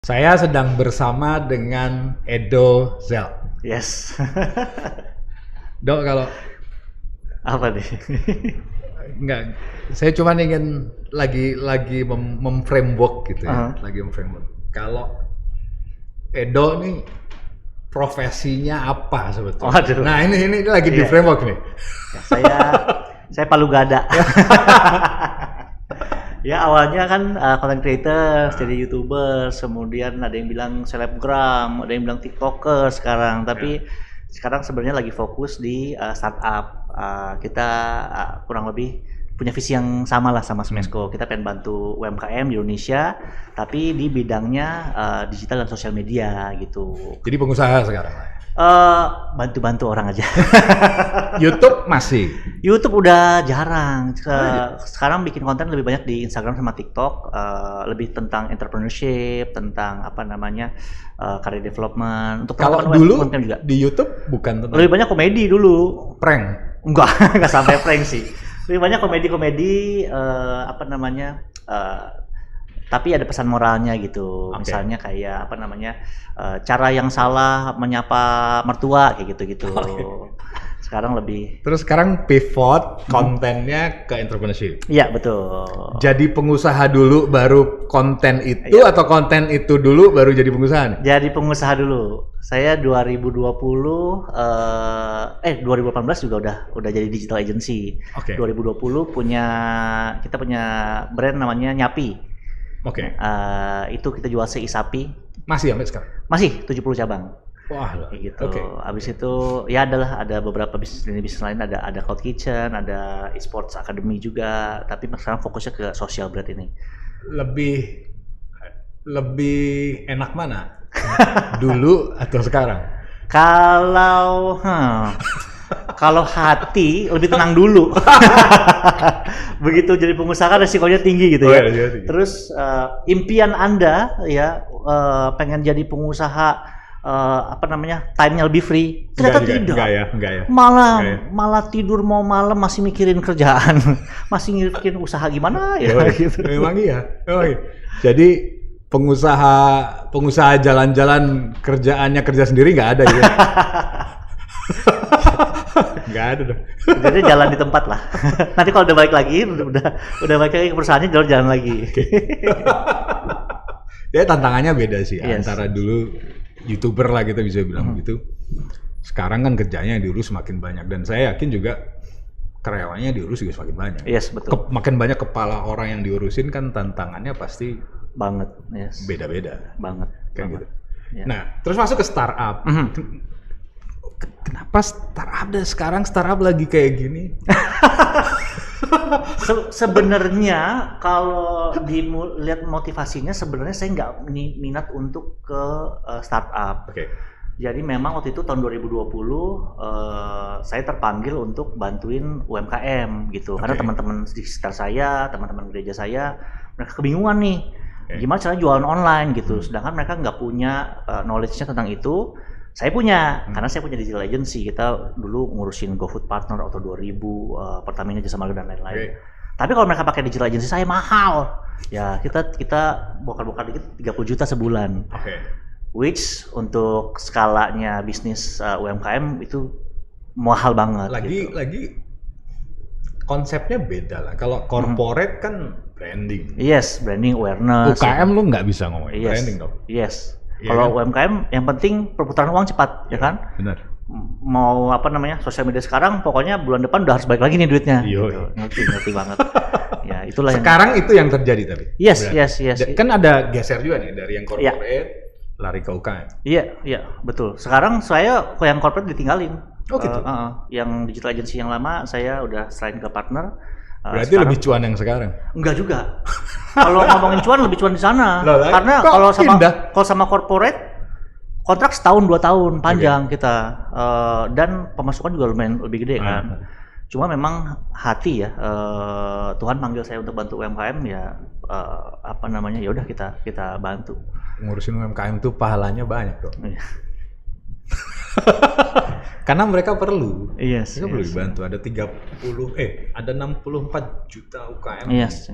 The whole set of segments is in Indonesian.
Saya sedang bersama dengan Edo Zel. Yes. Dok, kalau Apa nih? enggak, saya cuma ingin lagi memframework gitu ya, lagi memframework. Kalau Edo nih profesinya apa sebetulnya? Waduh. Nah ini lagi di Iya. framework nih. Ya, saya palu gada. Ya awalnya kan content creator, jadi YouTuber, kemudian ada yang bilang selebgram, ada yang bilang TikToker sekarang. Tapi sekarang sebenarnya lagi fokus di startup. Kita kurang lebih punya visi yang sama lah sama Smesco. Kita pengen bantu UMKM di Indonesia, tapi di bidangnya digital dan sosial media gitu. Jadi pengusaha sekarang. Bantu-bantu orang aja. YouTube masih. YouTube udah jarang. Sekarang bikin konten lebih banyak di Instagram sama TikTok, lebih tentang entrepreneurship, tentang apa namanya career development. Untuk Kalau teman-teman dulu konten juga. di YouTube bukan tentang Lebih banyak komedi dulu. prank. Enggak sampai prank sih. Lebih banyak komedi-komedi apa namanya? Tapi ada pesan moralnya gitu. Oke. Misalnya kayak apa namanya? Cara yang salah menyapa mertua kayak gitu-gitu. Sekarang lebih. Terus sekarang pivot kontennya ke entrepreneurship. Iya, betul. Jadi pengusaha dulu baru konten itu atau konten itu dulu baru jadi pengusaha nih? Jadi pengusaha dulu. Saya 2020 2018 juga udah jadi digital agency. Oke. 2020 kita punya brand namanya Nyapi. Oke. Itu kita jual seisapi. Masih sampai sekarang? Masih 70 cabang. Wah, Kayak gitu. oke. Abis itu ya ada beberapa bisnis lain, ada Cloud Kitchen, ada esports academy juga. Tapi sekarang fokusnya ke social brand ini. Lebih enak mana? Dulu atau sekarang? Kalau hati lebih tenang dulu. Begitu jadi pengusaha kan resikonya tinggi gitu ya. Iya, tinggi. Terus impian Anda ya pengen jadi pengusaha apa namanya time-nya lebih free. Ternyata tidak. Enggak ya. Malah tidur mau malam masih mikirin kerjaan. Masih mikirin usaha gimana ya gitu. Memang iya. Jadi pengusaha jalan-jalan kerjaannya kerja sendiri nggak ada ya? Nggak ada dong. Jadi jalan di tempat lah. Nanti kalau udah balik lagi, udah balik lagi ke perusahaannya, jalan lagi. Ya tantangannya beda sih. Yes. Antara dulu YouTuber lah kita bisa bilang gitu. Sekarang kan kerjanya yang diurus makin banyak dan saya yakin juga karyawannya diurus juga semakin banyak. Yes, betul. Makin banyak kepala orang yang diurusin kan tantangannya pasti Banget, yes. beda-beda. Banget. Kan gitu. Ya. Nah, terus masuk ke startup. Kenapa startup lagi kayak gini? Sebenarnya kalau dilihat motivasinya, sebenarnya saya nggak minat untuk ke startup. Oke. Jadi memang waktu itu tahun 2020 saya terpanggil untuk bantuin UMKM gitu. Karena teman-teman di sekitar saya, teman-teman gereja saya, mereka kebingungan nih. Gimana caranya jualan online gitu. Sedangkan mereka nggak punya knowledge-nya tentang itu. Saya punya, karena saya punya digital agency. Kita dulu ngurusin GoFood Partner, Auto 2000, Pertamina, Jasa Marga dan lain-lain. Tapi kalau mereka pakai digital agency saya mahal. Ya kita bokar-bokar dikit 30 juta sebulan. Which untuk skalanya bisnis UMKM itu mahal banget. Lagi konsepnya beda lah. Kalau corporate kan branding. Yes, branding awareness. UKM lu nggak bisa ngomongin branding dong. Yes. Iya Kalau kan? UMKM yang penting perputaran uang cepat, ya kan? Benar. Mau apa namanya sosial media sekarang, pokoknya bulan depan udah harus balik lagi nih duitnya. Iya. Gitu. Ngerti banget. Ya itulah Sekarang itu yang terjadi tapi. Yes. Kan ada geser juga nih dari yang corporate lari ke UKM. Iya, betul. Sekarang saya ke yang corporate ditinggalin. Oh gitu. Yang digital agency yang lama saya udah serahin ke partner. Berarti lebih cuan yang sekarang? Enggak juga. Kalau ngomongin cuan lebih cuan di sana. Karena kalau sama corporate kontrak setahun 2 tahun panjang kita dan pemasukan juga lumayan lebih gede kan. Cuma memang hati ya Tuhan panggil saya untuk bantu UMKM ya apa namanya ya udah kita bantu. Ngurusin UMKM itu pahalanya banyak dong. Karena mereka perlu. Mereka perlu dibantu. Ada 64 juta UKM. Yes.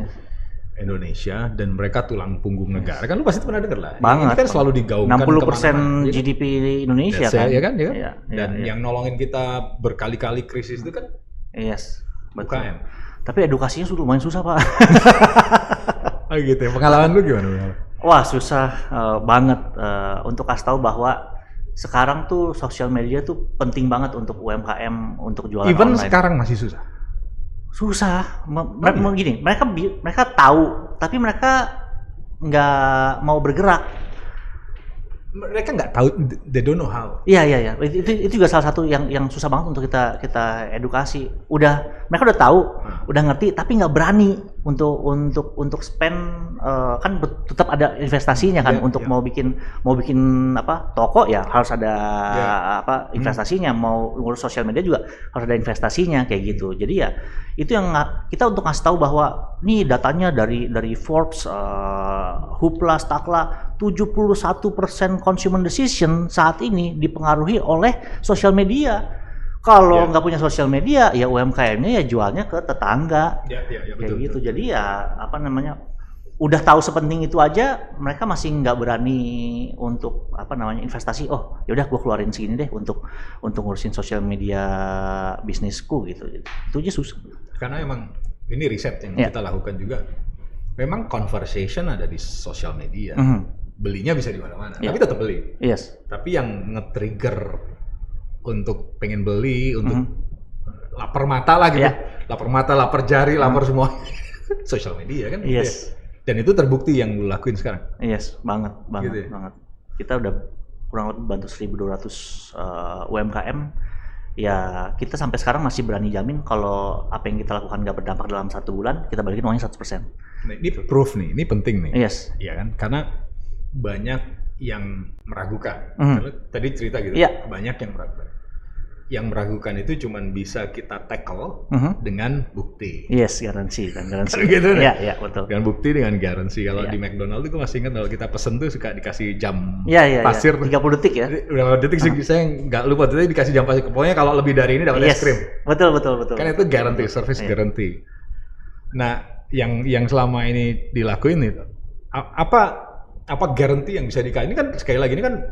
Indonesia dan mereka tulang punggung negara. Kan lu pasti pernah dengar lah. Banget. Ini kan selalu digaungkan 60% GDP Indonesia kan. Ya kan? Iya, Dan iya. yang nolongin kita berkali-kali krisis itu kan Yes, betul. UKM. Tapi edukasinya sudah lumayan susah, Pak. Oh gitu ya. Pengalaman lu gimana? Wah, susah banget untuk kasih tahu bahwa sekarang tuh sosial media tuh penting banget untuk UMKM untuk jualan Even online. sekarang masih susah. Susah. Gini, mereka tahu, tapi mereka nggak mau bergerak. Mereka nggak tahu, they don't know how. Iya. Itu juga salah satu yang susah banget untuk kita edukasi. Mereka udah tahu, udah ngerti, tapi nggak berani untuk spend. Kan tetap ada investasinya kan. Untuk mau bikin apa toko ya harus ada investasinya. Mau ngurus sosial media juga harus ada investasinya kayak gitu. Jadi ya itu yang kita untuk ngasih tahu bahwa nih datanya dari Forbes, Hoopla, Stakla, 71% consumer decision saat ini dipengaruhi oleh sosial media. Kalau nggak punya sosial media, ya UMKM-nya ya jualnya ke tetangga. Kayak betul, gitu. Jadi ya udah tahu sepenting itu aja, mereka masih nggak berani untuk investasi. Oh, yaudah gue keluarin segini deh untuk ngurusin sosial media bisnisku gitu. Itu aja susah. Karena emang ini riset yang kita lakukan juga. Memang conversation ada di sosial media. Belinya bisa di mana-mana, tapi tetap beli. Yes. Tapi yang nge-trigger untuk pengen beli, untuk lapar mata lah gitu. Lapar mata, lapar jari, lapar semua. Sosial media kan. Yes. Dan itu terbukti yang lu lakuin sekarang. Yes, banget. Gitu ya? Banget. Kita udah kurang lebih bantu 1.200 UMKM. Ya, kita sampai sekarang masih berani jamin kalau apa yang kita lakukan nggak berdampak dalam 1 bulan, kita balikin uangnya 100%. Nah, ini proof nih, ini penting nih. Yes. Iya kan? Karena banyak yang meragukan. Karena tadi cerita gitu, banyak yang meragukan. Yang meragukan itu cuman bisa kita tackle dengan bukti. Yes, garansi. Gitu nih. Iya, betul. Dengan bukti, dengan garansi. Kalau di McDonald itu gue masih ingat kalau kita pesen tuh suka dikasih jam Iya. pasir. 30 detik ya. Udah detik sih, saya nggak lupa. Tadi dikasih jam pasir. Pokoknya kalau lebih dari ini dapat es krim. Betul. Kan itu garanti, service garanti. Nah, yang selama ini dilakuin itu apa garanti yang bisa dikasih? Ini kan sekali lagi ini kan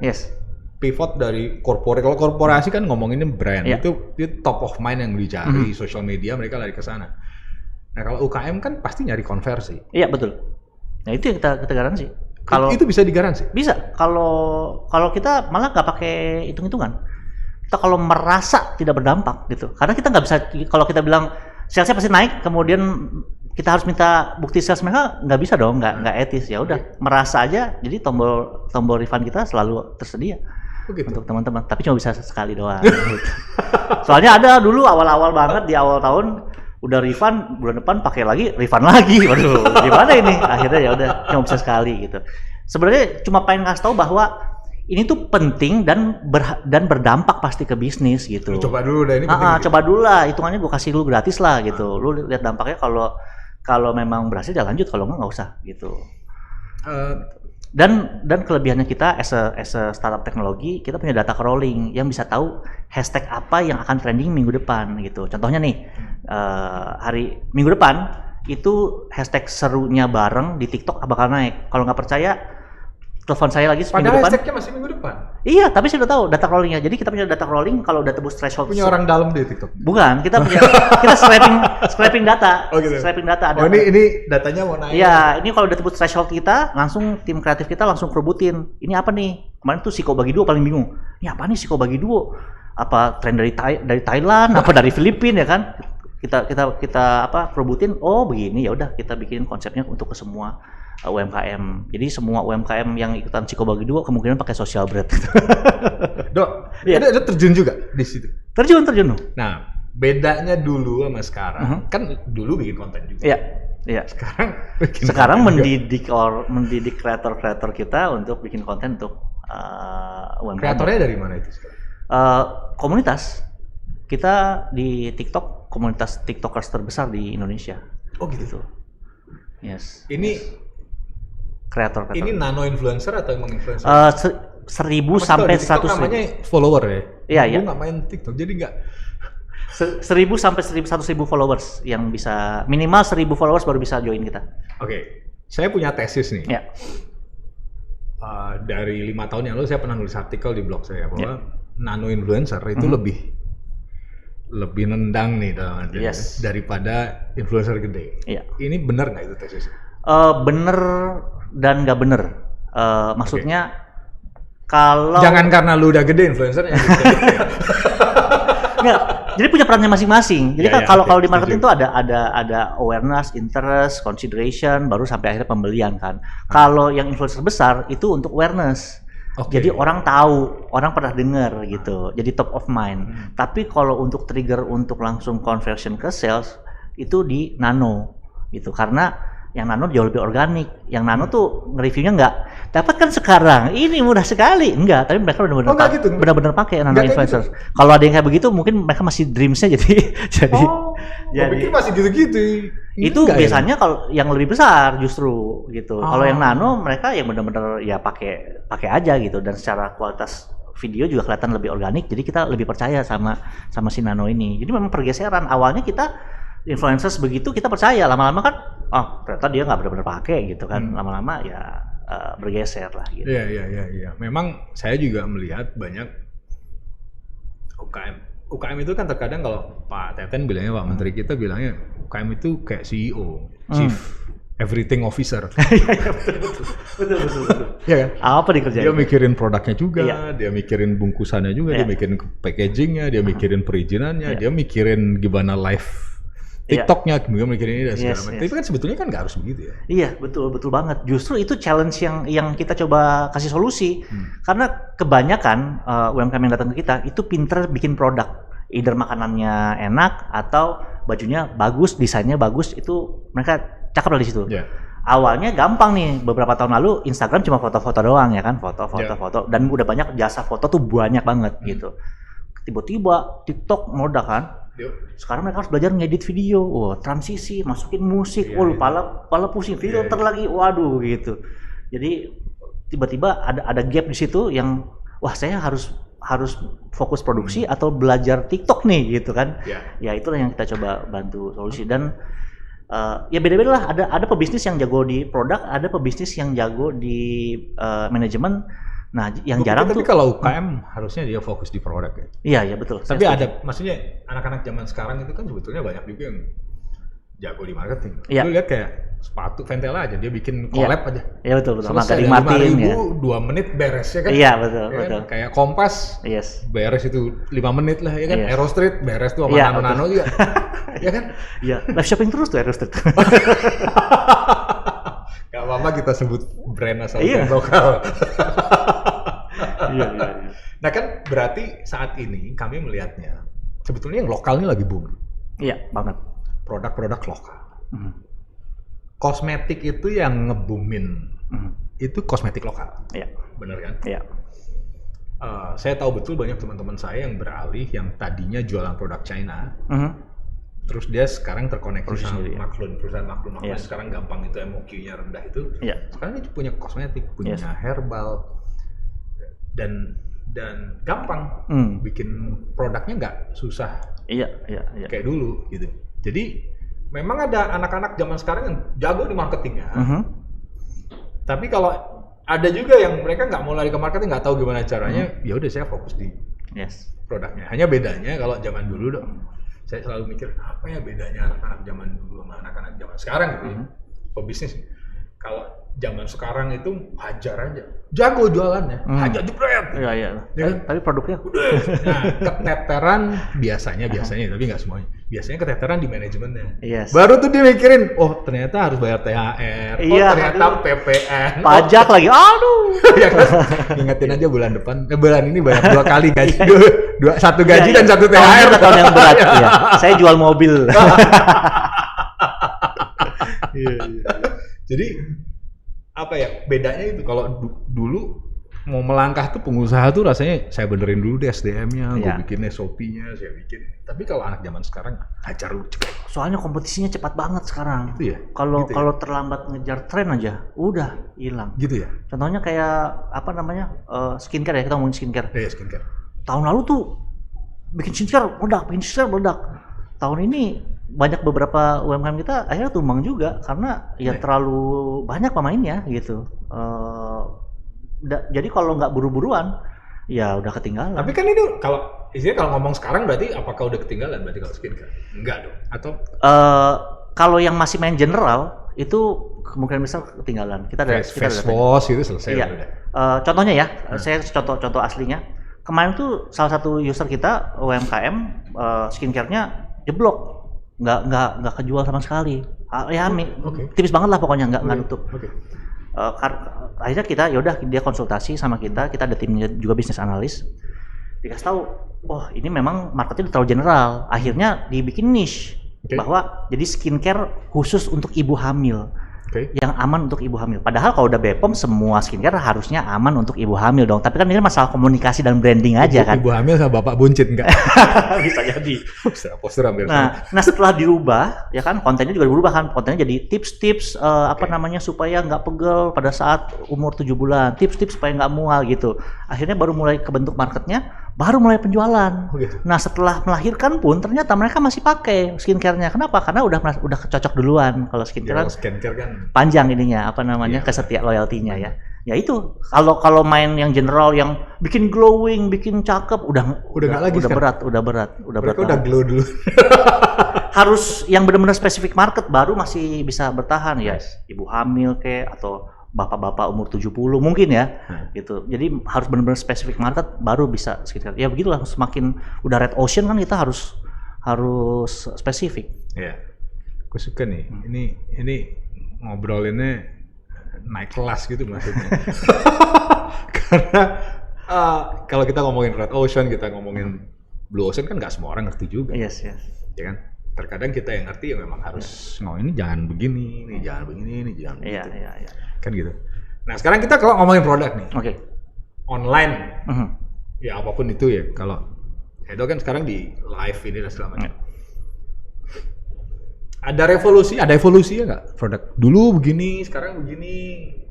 pivot dari korporasi. Kalau korporasi kan ngomonginnya brand, itu top of mind yang dicari, social media mereka lari ke sana. Nah kalau UKM kan pasti nyari konversi. Iya betul. Nah itu yang kita garansi. Kalau itu bisa digaransi? Bisa. Kalau kita malah nggak pakai hitung-hitungan. Kita kalau merasa tidak berdampak gitu. Karena kita nggak bisa, kalau kita bilang salesnya pasti naik, kemudian kita harus minta bukti sales mereka, nggak bisa dong, nggak etis. Ya udah, merasa aja. Jadi tombol refund kita selalu tersedia. Untuk teman-teman, tapi cuma bisa sekali doang. Gitu. Soalnya ada dulu awal-awal banget di awal tahun udah refund, bulan depan pakai lagi, refund lagi. Waduh, gimana ini? Akhirnya ya udah cuma bisa sekali gitu. Sebenarnya cuma pengen ngasih tahu bahwa ini tuh penting dan berdampak pasti ke bisnis gitu. Coba dulu deh ini penting. Coba dulu lah, hitungannya gue kasih lu gratis lah gitu. Lu lihat dampaknya, kalau memang berhasil ya lanjut, kalau nggak usah gitu. Dan kelebihannya kita as a startup teknologi, kita punya data crawling yang bisa tahu hashtag apa yang akan trending minggu depan gitu. Contohnya nih, minggu depan itu hashtag serunya bareng di TikTok bakal naik. Kalau nggak percaya, telepon saya lagi seminggu depan. Padahal hashtagnya masih minggu depan. Iya, tapi saya udah tahu data crawlingnya. Jadi kita punya data crawling kalau udah tebus threshold. Punya orang dalam di TikTok? Bukan, kita scraping data. Oh gitu. Scraping data. Oh ini datanya mau naik. Iya, ini kalau udah tebus threshold kita, langsung tim kreatif kita langsung kerubutin. Ini apa nih? Kemarin tuh Siko bagi duo paling bingung. Ini apa nih Siko bagi duo? Apa tren dari Thailand? Apa dari Filipina ya kan? Kita kerubutin. Oh begini, ya udah kita bikin konsepnya untuk ke semua UMKM. Jadi semua UMKM yang ikutan Siko bagi duo kemungkinan pakai social bread. Dok, ada terjun juga di situ. Terjun. Nah, bedanya dulu sama sekarang, kan dulu bikin konten juga. Iya. Sekarang mendidik kreator kita untuk bikin konten untuk UMKM. Kreatornya dari mana itu sekarang? Komunitas. Kita di TikTok, komunitas TikTokers terbesar di Indonesia. Oh gitu. Yes. Ini kreator. Ini nano influencer atau emang influencer? 1.000 sampai 100.000. Namanya follower ya? Iya. Gue nggak main TikTok, jadi nggak. 1.000 sampai 100.000 followers yang bisa, minimal 1.000 followers baru bisa join kita. Oke. saya punya tesis nih. Ya. Dari 5 tahun yang lalu saya pernah nulis artikel di blog saya bahwa nano influencer itu lebih nendang nih dalam daripada influencer gede. Ini benar nggak itu tesis? Bener dan nggak bener. Maksudnya kalau jangan karena lu udah gede influencernya. Nggak, jadi punya perannya masing-masing. Jadi kalau di marketing itu ada awareness, interest, consideration, baru sampai akhirnya pembelian kan. Kalau yang influencer besar itu untuk awareness. Jadi orang tahu, orang pernah dengar gitu. Jadi top of mind. Tapi kalau untuk trigger untuk langsung conversion ke sales itu di nano gitu. Karena yang nano jauh lebih organik. Yang nano tuh nge-reviewnya nggak dapat kan sekarang. Ini mudah sekali. Enggak, tapi mereka benar-benar pakai nano influencer. Gitu. Kalau ada yang kayak begitu mungkin mereka masih dreams-nya jadi pikir masih gitu-gitu. Itu biasanya kalau yang lebih besar justru gitu. Kalau yang nano mereka yang benar-benar ya pakai aja gitu, dan secara kualitas video juga kelihatan lebih organik. Jadi kita lebih percaya sama si nano ini. Jadi memang pergeseran. Awalnya kita influencers begitu kita percaya, lama-lama kan ternyata dia nggak benar-benar pakai gitu kan. Lama-lama ya bergeser lah gitu. Iya. Memang saya juga melihat banyak UKM itu kan terkadang kalau Pak Teten bilangnya, Pak Menteri kita bilangnya UKM itu kayak CEO, Chief Everything Officer. Betul. Iya kan? Apa dikerjain? Dia mikirin produknya juga, dia mikirin bungkusannya juga, dia mikirin packagingnya, dia mikirin perizinannya, dia mikirin gimana live TikToknya, kemudian mikirin ini dan segala macam. Tapi kan sebetulnya kan nggak harus begitu ya. Iya, betul banget. Justru itu challenge yang kita coba kasih solusi. Karena kebanyakan UMKM yang datang ke kita itu pinter bikin produk. Either makanannya enak atau bajunya bagus, desainnya bagus, itu mereka cakep dari situ. Awalnya gampang nih, beberapa tahun lalu Instagram cuma foto-foto doang ya kan, foto, dan udah banyak jasa foto tuh banyak banget gitu. Tiba-tiba TikTok meledak kan. Sekarang mereka harus belajar ngedit video, transisi, masukin musik, pala pusing, filter lagi, waduh gitu. Jadi tiba-tiba ada gap di situ yang saya harus fokus produksi atau belajar TikTok nih gitu kan. Ya itulah yang kita coba bantu solusi. Dan ya beda-beda lah, ada pebisnis yang jago di produk, ada pebisnis yang jago di manajemen. Nah, yang jarang tapi tuh. Kalau UKM harusnya dia fokus di produk ya. Iya, betul. Tapi maksudnya anak-anak zaman sekarang itu kan sebetulnya banyak juga yang jago di marketing. Lu lihat kayak sepatu Ventela aja, dia bikin collab aja. Iya, betul. Maka di 5.000 2 menit beres ya kan? Iya, betul. Kayak Kompas, beres itu 5 menit lah ya kan? Aero Street beres tuh sama nano-nano juga. Ya kan? Iya, live shopping terus tuh Aero Street. Gak apa-apa kita sebut brand asal lokal. Iya. Nah kan berarti saat ini kami melihatnya sebetulnya yang lokal ini lagi boom. Iya, banget. Produk-produk lokal. Kosmetik itu yang ngeboomin itu kosmetik lokal. Iya. Bener kan? Iya. Saya tahu betul banyak teman-teman saya yang beralih yang tadinya jualan produk China. Terus dia sekarang terkoneksi sama perusahaan maklun sekarang gampang itu MOQ-nya rendah itu. Sekarang dia punya kosmetik, punya herbal dan gampang bikin produknya nggak susah. Iya. Kayak dulu gitu. Jadi memang ada anak-anak zaman sekarang yang jago di marketingnya. Tapi kalau ada juga yang mereka nggak mau lari ke marketing, nggak tahu gimana caranya, ya udah saya fokus di produknya. Hanya bedanya kalau zaman dulu saya selalu mikir apa ya bedanya anak-anak zaman dulu sama anak-anak zaman sekarang gitu ya. Pebisnis. Kalau zaman sekarang itu hajar aja. Jago jualannya, hajar jebret. Iya. Tapi produknya nah, keteteran biasanya tapi nggak semuanya. Biasanya keteteran di manajemennya. Baru tuh dia mikirin, ternyata harus bayar THR. Ternyata PPN. Pajak lagi. Aduh. Ya kan? Ingetin aja bulan depan. Bulan ini bayar 2 kali gaji. Satu gaji dan satu THR. Tahun yang berat. Iya. Saya jual mobil. Iya. Jadi apa ya bedanya itu kalau dulu mau melangkah tuh pengusaha tuh rasanya saya benerin dulu deh SDM-nya, gue bikin SOP-nya, saya bikin. Tapi kalau anak zaman sekarang hajar lu cepet. Soalnya kompetisinya cepat banget sekarang. Gitu ya. Kalau terlambat ngejar tren aja, udah hilang. Gitu ya. Contohnya kayak skincare ya, kita ngomongin skincare. Iya, skincare. Tahun lalu tuh bikin skincare meledak. Tahun ini banyak beberapa UMKM kita akhirnya tumbang juga karena ya terlalu banyak pemainnya gitu. Jadi kalau nggak buru-buruan ya udah ketinggalan. Tapi kan itu kalau isinya kalau ngomong sekarang berarti apakah udah ketinggalan berarti kalau skincare? Enggak dong. Atau kalau yang masih main general itu kemungkinan besar ketinggalan. Kita ada face wash itu selesai. Iya. Contohnya ya, saya contoh aslinya. Kemarin tuh salah satu user kita UMKM skincare-nya jeblok, nggak kejual sama sekali. Ya tipis banget lah pokoknya nggak nutup. Akhirnya kita yaudah dia konsultasi sama kita ada timnya juga bisnis analis. Dikasih tahu, oh ini memang marketnya terlalu general. Akhirnya dibikin niche bahwa jadi skincare khusus untuk ibu hamil. Yang aman untuk ibu hamil. Padahal kalau udah BPOM semua skincare harusnya aman untuk ibu hamil dong. Tapi kan ini masalah komunikasi dan branding aja kan. Ibu hamil sama bapak buncit enggak? Bisa jadi. Postur hampir nah setelah dirubah ya kan kontennya juga berubah kan. Kontennya jadi tips-tips supaya nggak pegel pada saat umur 7 bulan. Tips-tips supaya nggak mual gitu. Akhirnya baru mulai kebentuk marketnya. Baru mulai penjualan. Nah setelah melahirkan pun ternyata mereka masih pakai skincare-nya. Kenapa? Karena udah cocok duluan. Kalau skincare kan panjang ininya kesetia loyalty-nya ya. Ya itu kalau main yang general yang bikin glowing, bikin cakep udah berat. Mereka udah glow dulu. Harus yang benar-benar spesifik market baru masih bisa bertahan ya. Ibu hamil atau bapak-bapak umur 70 mungkin ya gitu. Jadi harus benar-benar spesifik market baru bisa skincare. Ya begitulah semakin udah red ocean kan kita harus spesifik. Iya. Aku suka nih. Ini ngobrolinnya naik kelas gitu maksudnya. Karena kalau kita ngomongin red ocean, kita ngomongin blue ocean kan nggak semua orang ngerti juga. Yes. Ya kan? Terkadang kita yang ngerti ya memang harus ini jangan begini, ini jangan begini, ini jangan begitu. Iya. Kan gitu. Nah sekarang kita kalau ngomongin produk nih, online, ya apapun itu ya. Kalau itu kan sekarang di live ini dan segala macam. Ada evolusi ya nggak produk? Dulu begini, sekarang begini.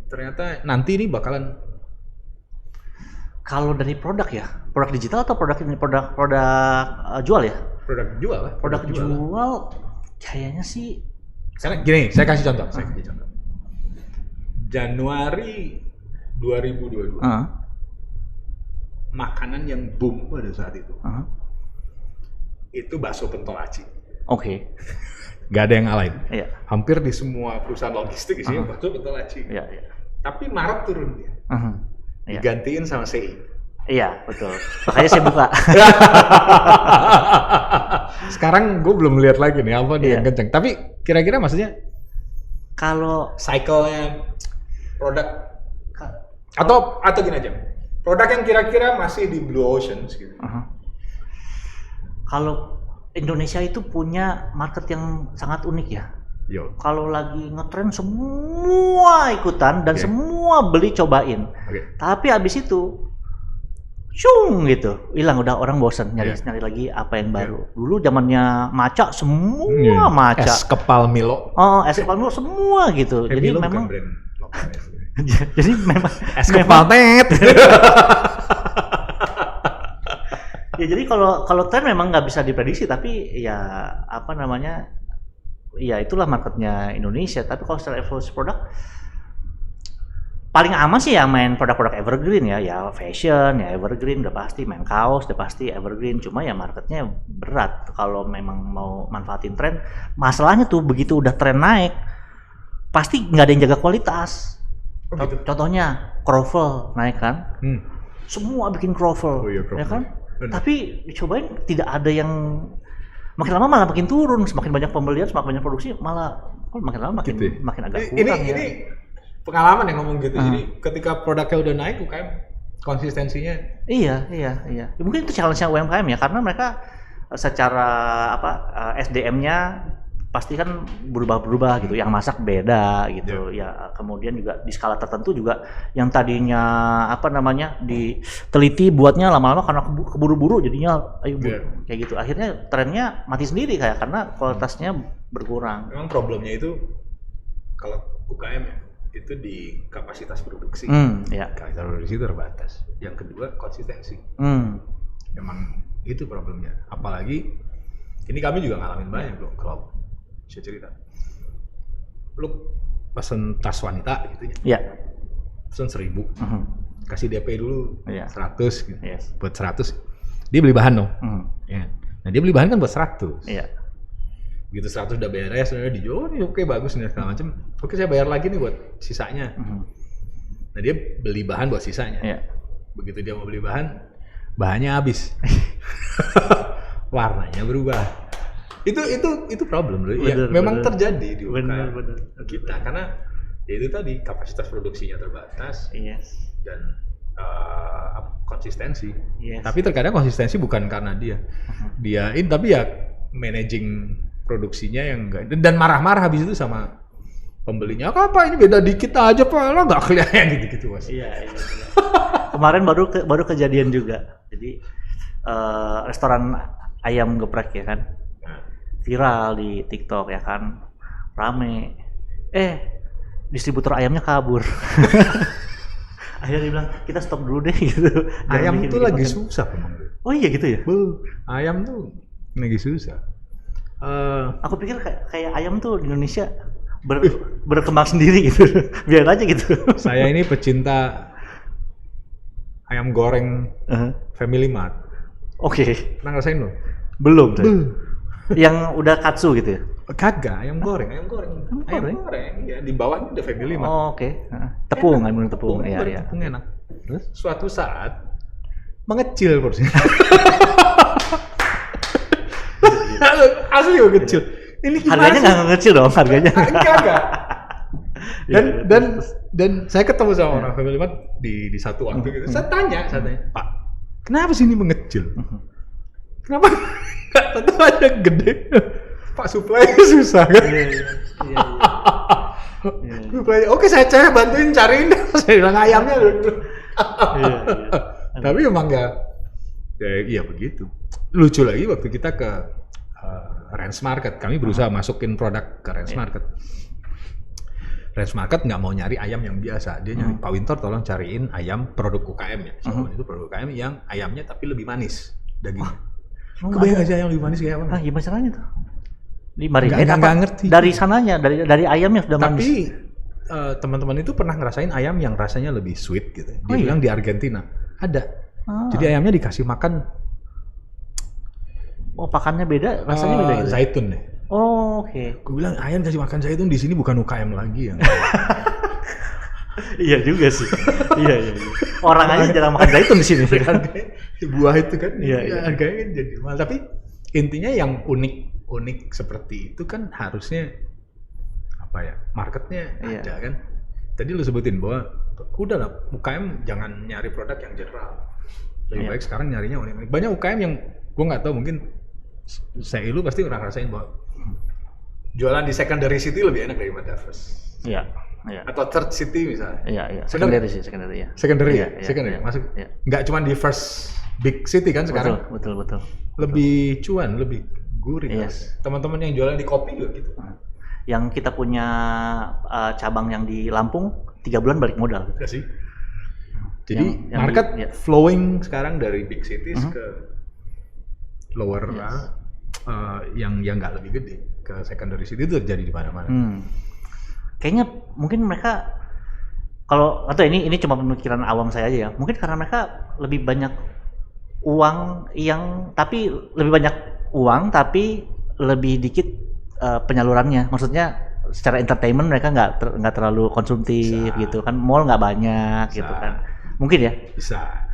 Ternyata nanti ini bakalan. Kalau dari produk ya, produk digital atau produk jual ya? Produk jual lah. Produk jual kayaknya sih. Karena gini, saya kasih contoh. Januari 2022, makanan yang boom pada saat itu, itu bakso pentol aci. Gak ada yang ngalahin. Iya. Hampir di semua perusahaan logistik isinya bakso pentol aci. Iya. Tapi Maret turun dia. Digantiin sama CI. Iya, betul. Makanya saya buka. Sekarang gue belum lihat lagi nih apa nih yang kenceng. Tapi kira-kira maksudnya kalau cycle-nya produk atau gini aja, produk yang kira-kira masih di blue ocean gitu. Kalau Indonesia itu punya market yang sangat unik ya. Kalau lagi ngetren semua ikutan dan semua beli cobain. Tapi abis itu gitu, hilang, udah orang bosan nyari lagi apa yang baru. Dulu zamannya maca semua maca. Es kepal Milo. Es kepal Milo semua gitu. Jadi Milo memang jadi memang es kepal tet. Ya jadi kalau tren memang nggak bisa diprediksi, tapi ya ya itulah marketnya Indonesia. Tapi kalau secara evolusi produk paling aman sih ya main produk-produk evergreen ya fashion ya evergreen udah pasti, main kaos udah pasti evergreen. Cuma ya marketnya berat kalau memang mau manfaatin tren. Masalahnya tuh begitu udah tren naik pasti nggak ada yang jaga kualitas. Contohnya croffle naik kan, semua bikin croffle, ya kan? Tapi dicobain tidak ada yang, makin lama malah makin turun, semakin banyak pembelian, semakin banyak produksi, makin lama makin agak kurang. Ini pengalaman yang ngomong gitu. Jadi ketika produknya udah naik, UKM konsistensinya. Iya. Mungkin itu challenge-nya UMKM ya, karena mereka secara SDM-nya pasti kan berubah-berubah gitu. Yang masak beda gitu. Ya kemudian juga di skala tertentu juga yang tadinya diteliti buatnya lama-lama karena keburu-buru jadinya kayak gitu. Akhirnya trennya mati sendiri karena kualitasnya berkurang. Memang problemnya itu kalau UKM itu di kapasitas produksi. Kapasitas produksi terbatas. Yang kedua konsistensi. Memang itu problemnya. Apalagi Ini kami juga ngalamin banyak loh, kalau bisa cerita. Lu pesen tas wanita gitu ya? Iya. Pesen 1.000, kasih DP dulu 100 gitu. Yes. Buat 100, dia beli bahan dong. Ya. Nah dia beli bahan kan buat 100. Iya. Gitu 100 udah beres, udah dijual, oke bagus nih segala macam. Oke saya bayar lagi nih buat sisanya. Nah dia beli bahan buat sisanya. Iya. Begitu dia mau beli bahan, bahannya habis. Warnanya berubah. Itu problem loh. Ya, memang terjadi di UKM kita karena ya itu tadi kapasitas produksinya terbatas. Yes. Dan konsistensi. Yes. Tapi terkadang konsistensi bukan karena tapi ya managing produksinya yang enggak, dan marah-marah habis itu sama pembelinya. Apa ini beda dikit aja Pak, lo nggak kelihatan gitu-gitu Mas. Iya. Kemarin baru kejadian juga. Jadi restoran ayam geprek ya kan, viral di TikTok ya kan, rame. Distributor ayamnya kabur. Akhirnya dia bilang kita stop dulu deh gitu. Ayam itu lagi susah memang. Oh iya gitu ya? Ayam tuh lagi susah. Aku pikir kayak ayam tuh di Indonesia berkembang sendiri gitu. Biar aja gitu. Saya ini pecinta ayam goreng Family Mart. Oke. Pernah ngerasain lo? Belum. Yang udah katsu gitu ya? Kagak, ayam goreng. Ya, di bawahnya udah Family Mart. Oh, oke. Tepung, tepung. Iya. Tepung enak. Terus suatu saat mengecil porsinya. Asli kecil. Ini harganya nggak ngecil dong, harganya. Enggak. Dan saya ketemu sama orang Family Mart di satu waktu gitu. Saya tanya, Pak, kenapa sih ini mengecil? Kenapa nggak tentu aja gede? Pak supply susah kan? Iya. Supply, oke saya bantuin cariin. Saya bilang ayamnya dulu. Iya. Tapi emang ya begitu. Lucu lagi waktu kita ke Ranch Market, kami berusaha masukin produk ke Ranch Market. Ranch Market nggak mau nyari ayam yang biasa, dia nyari Pak Wintor tolong cariin ayam produk UKM ya. Itu produk UKM yang ayamnya tapi lebih manis dagingnya. Kebayang aja yang lebih manis kayak apa? Gimana caranya tuh? Di marinade nggak ngerti. Dari sananya, dari ayamnya sudah manis. Tapi teman-teman itu pernah ngerasain ayam yang rasanya lebih sweet gitu. Dia bilang di Argentina ada. Jadi ayamnya dikasih makan. Oh, pakannya beda, rasanya beda gitu. Zaitun deh. Oh, oke. Gue bilang ayam kasih makan zaitun di sini bukan UKM lagi ya. Iya juga sih. Iya. Orang aja jarang makan zaitun di sini kan. Buah itu kan. Iya. Harganya kan jadi mahal. Tapi intinya yang unik seperti itu kan harusnya marketnya ada kan. Tadi lu sebutin bahwa udahlah UKM jangan nyari produk yang general. Lebih baik sekarang nyarinya unik. Banyak UKM yang gue nggak tahu, mungkin saya lu pasti pernah ngerasain bahwa jualan di secondary city lebih enak daripada first. Iya. Atau third city misalnya. Iya. Secondary ya. Secondary. Iya. Masuk. Nggak cuma di first big city kan sekarang. Betul. Lebih cuan, lebih gurih. Yes. Teman-teman yang jualan di kopi juga gitu. Yang kita punya cabang yang di Lampung 3 bulan balik modal. Ya sih. Jadi market flowing sekarang dari big cities ke lower yang nggak lebih gede ke secondary city itu terjadi di mana-mana. Kayaknya mungkin mereka atau ini cuma pemikiran awam saya aja ya. Mungkin karena mereka lebih banyak uang tapi lebih dikit penyalurannya. Maksudnya secara entertainment mereka nggak terlalu konsumtif gitu kan. Mall nggak banyak gitu kan. Mungkin ya. Bisa.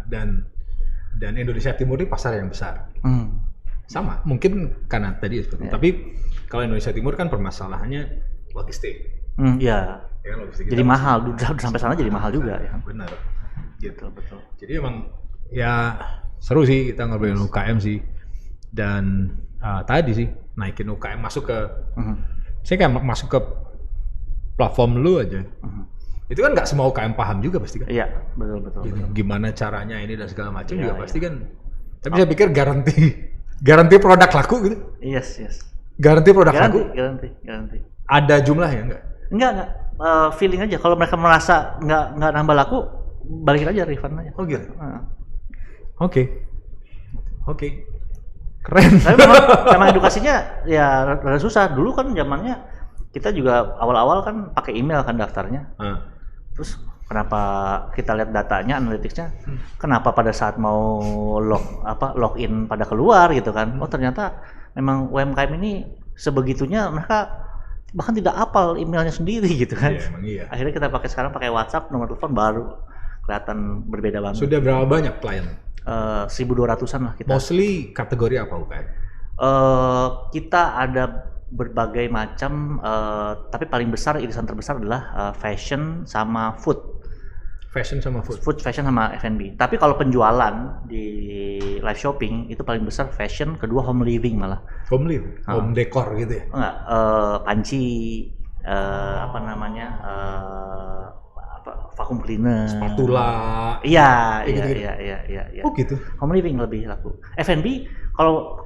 Dan Indonesia Timur ini pasar yang besar. Sama, mungkin karena tadi seperti itu. Tapi kalau Indonesia Timur kan permasalahannya logistik. Iya. Ya kan, logistik jadi mahal, udah sampai sana jadi mahal juga ya. Benar. Gitu, betul. Jadi emang ya seru sih kita ngobrolin UKM sih. Dan tadi sih naikin UKM masuk ke saya kayak masuk ke platform lu aja. Itu kan nggak semua UKM paham juga pasti kan? Iya, betul. Gimana caranya ini dan segala macam juga pasti kan. Tapi saya pikir garanti produk laku gitu. Yes. Garanti produk laku? Garanti. Ada jumlahnya nggak? Enggak. Feeling aja. Kalau mereka merasa nggak nambah laku, balikin aja, refund aja. Oh gitu? Oke. Keren. Tapi memang edukasinya ya rada susah. Dulu kan zamannya kita juga awal-awal kan pakai email kan daftarnya. Terus kenapa kita lihat datanya, analytics-nya, kenapa pada saat mau login pada keluar gitu kan? Oh ternyata memang UMKM ini sebegitunya mereka bahkan tidak hafal emailnya sendiri gitu kan? Iya, emang iya. Akhirnya kita sekarang pakai WhatsApp, nomor telepon baru kelihatan berbeda banget. Sudah berapa banyak klien? 1.200-an lah kita. Mostly kategori apa UKM? Kita ada berbagai macam, tapi paling besar, irisan terbesar adalah fashion sama food. Fashion sama food? Food, fashion sama F&B. Tapi kalau penjualan di live shopping itu paling besar fashion, kedua home living malah. Home living? Home decor gitu ya? Enggak, panci, vacuum cleaner, spatula. Iya. Oh gitu. Home living lebih laku. F&B kalau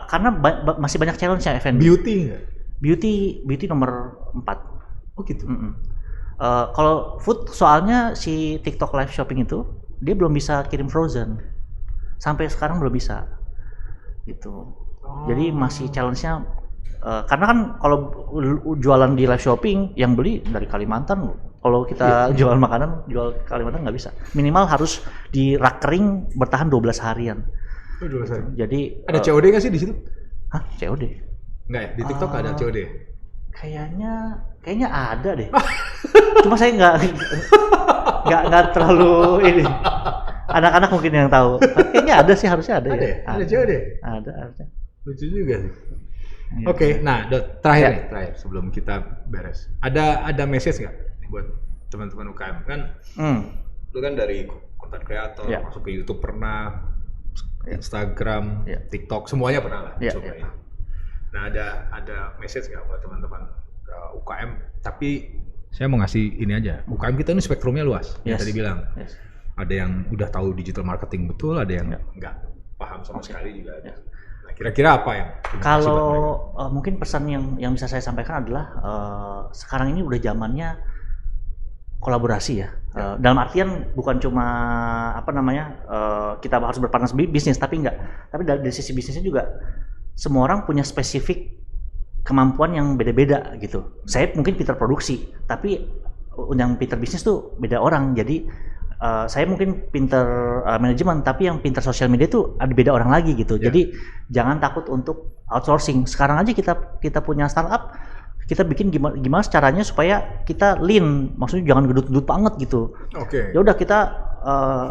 karena masih banyak challenge-nya F&B. Beauty enggak? Beauty nomor 4. Oh gitu. Kalau food soalnya si TikTok live shopping itu dia belum bisa kirim frozen. Sampai sekarang belum bisa. Gitu. Jadi masih challenge-nya karena kan kalau jualan di live shopping yang beli dari Kalimantan. Kalau kita jual makanan, jual Kalimantan nggak bisa. Minimal harus di rak kering bertahan 12 harian. Oh, 12 hari. Jadi ada COD nggak sih di situ? Hah? COD? Nggak ya? Di TikTok ada COD? Kayaknya ada deh. Cuma saya nggak terlalu ini. Anak-anak mungkin yang tahu. Kayaknya ada sih, harusnya ada ya. Ada COD? Ada harusnya. Lucu juga sih. Oke, nah terakhir sebelum kita beres. Ada message nggak buat teman-teman UKM kan? Lu kan dari content creator, masuk ke YouTube pernah, Instagram, TikTok, semuanya pernah lah coba ya. Nah ada message nggak buat teman-teman UKM? Tapi saya mau ngasih ini aja. UKM kita ini spektrumnya luas. Yang tadi bilang. Ada yang udah tahu digital marketing betul, ada yang nggak paham sama sekali juga ada. Nah, kira-kira apa yang kalau mungkin pesan yang bisa saya sampaikan adalah sekarang ini udah zamannya kolaborasi ya. Dalam artian bukan cuma kita harus berpartner bisnis, tapi dari sisi bisnisnya juga semua orang punya spesifik kemampuan yang beda-beda gitu. Saya mungkin pintar produksi, tapi yang pintar bisnis tuh beda orang. Jadi saya mungkin pintar manajemen, tapi yang pintar sosial media tuh ada beda orang lagi gitu. Jadi jangan takut untuk outsourcing. Sekarang aja kita punya startup, kita bikin gimana caranya supaya kita lean, maksudnya jangan gedut-gedut banget gitu. Ya udah kita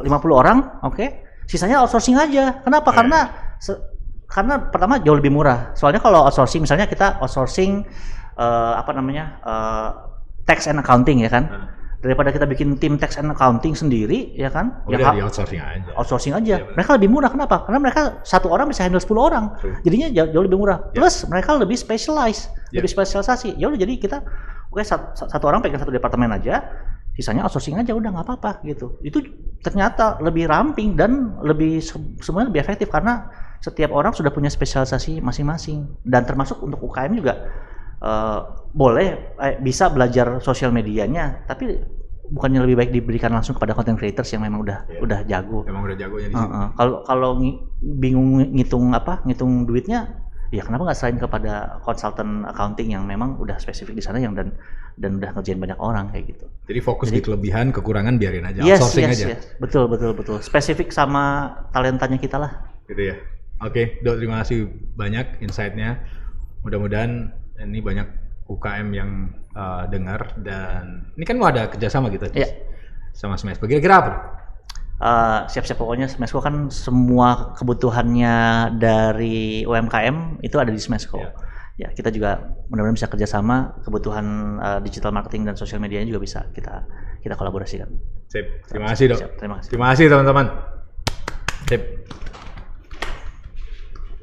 50 orang, sisanya outsourcing aja. Kenapa? Karena pertama jauh lebih murah. Soalnya kalau outsourcing, misalnya kita outsourcing tax and accounting ya kan. Daripada kita bikin tim tax and accounting sendiri, ya kan? Di outsourcing aja. Outsourcing aja. Mereka lebih murah. Kenapa? Karena mereka satu orang bisa handle 10 orang. Jadinya jauh lebih murah. Plus mereka lebih specialized, lebih spesialisasi. Ya udah, jadi kita satu orang pegang satu departemen aja, sisanya outsourcing aja, udah nggak apa-apa gitu. Itu ternyata lebih ramping dan semuanya lebih efektif karena setiap orang sudah punya spesialisasi masing-masing. Dan termasuk untuk UKM juga. Boleh bisa belajar sosial medianya, tapi bukannya lebih baik diberikan langsung kepada content creators yang memang udah jago. Emang udah jagonya di sini. Kalau bingung ngitung duitnya, ya kenapa nggak selain kepada konsultan accounting yang memang udah spesifik di sana dan udah ngerjain banyak orang kayak gitu. Jadi fokus di kelebihan, kekurangan biarin aja, outsourcing aja. Yes. Betul. Spesifik sama talentanya kita lah. Gitu ya. Oke, Dok, terima kasih banyak insight-nya. Mudah-mudahan ini banyak UKM yang dengar, dan ini kan mau ada kerjasama kita sama Smesco. Kira-kira apa? Siap-siap, pokoknya Smesco kan semua kebutuhannya dari UMKM itu ada di Smesco. Ya, kita juga mudah-mudahan bisa kerjasama, kebutuhan digital marketing dan sosial medianya juga bisa kita kolaborasikan. Sip. Terima kasih, Dok. Terima kasih. Terima kasih teman-teman. Sip.